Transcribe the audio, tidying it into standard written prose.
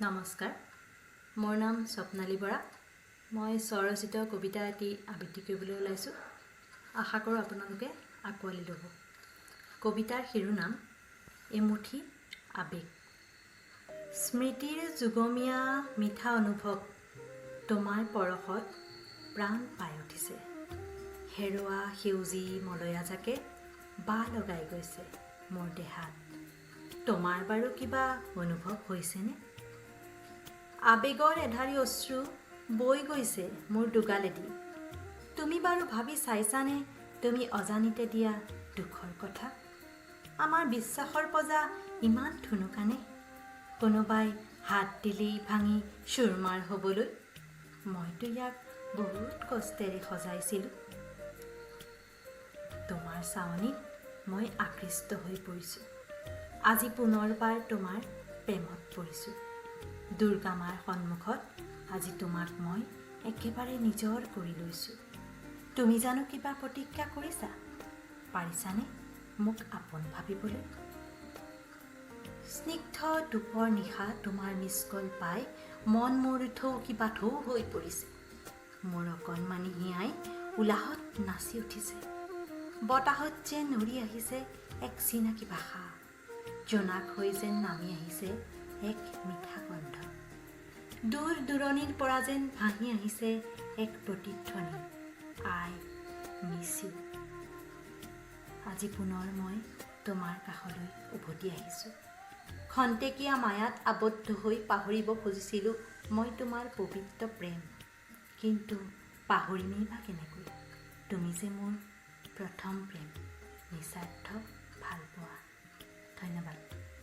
নমস্কাৰ, মোৰ নাম স্বপ্নালী বৰা। মই স্বৰচিত কবিতা এটি আবৃত্তি কৰিবলৈ ওলাইছোঁ। আশা কৰোঁ আপোনালোকে আঁকোৱালি ল'ব। কবিতাৰ শিৰোনাম এমুঠি আবেগ। স্মৃতিৰ যুগমীয়া মিঠা অনুভৱ তোমাৰ পৰশত প্ৰাণ পাই উঠিছে। হেৰুৱা সেউজী মলয়াজাকে বাহ লগাই গৈছে মোৰ দেহাত। তোমাৰ বাৰু কিবা অনুভৱ হৈছেনে? আবেগৰ এধাৰী অশ্ৰু বৈ গৈছে মোৰ দুগালেদি। তুমি বাৰু ভাবি চাইছানে তুমি অজানিতে দিয়া দুখৰ কথা? আমাৰ বিশ্বাসৰ পজা ইমান ঠুনুকানে? কোনোবাই হাত দিলেই ভাঙি চুৰমাৰ হ'বলৈ। মইতো ইয়াক বহুত কষ্টেৰে সজাইছিলোঁ। তোমাৰ চাৱনিত মই আকৃষ্ট হৈ পৰিছোঁ। আজি পুনৰবাৰ তোমাৰ প্ৰেমত পৰিছোঁ। দুৰ্গামাৰ সন্মুখত আজি তোমাক মই একেবাৰে নিজৰ কৰি লৈছোঁ। তুমি জানো কিবা প্ৰতিজ্ঞা কৰিছা? পাৰিছানে মোক আপোন ভাবিবলৈ? স্নিগ্ধ দুপৰ নিশা তোমাৰ মিছকল পাই মন মোৰ কিবা ঢৌ হৈ পৰিছে। মোৰ অকণমানি হিয়াই উলাহত নাচি উঠিছে। বতাহত যেন উৰি আহিছে এক চিনাকি ভাষা। জোনাক হৈ যেন নামি আহিছে এক মিঠা গন্ধ। দূৰ দূৰণিৰ পৰা যেন ভাহি আহিছে এক প্ৰতিধ্বনি। I miss you. আজি পুনৰ মই তোমাৰ কাষলৈ উভতি আহিছোঁ। খন্তেকীয়া মায়াত আবদ্ধ হৈ পাহৰিব খুজিছিলোঁ মই তোমাৰ পবিত্ৰ প্ৰেম। কিন্তু পাহৰিমেই বা কেনেকৈ? তুমি যে মোৰ প্ৰথম প্ৰেম, নিস্বাৰ্থ ভালপোৱা। ধন্যবাদ।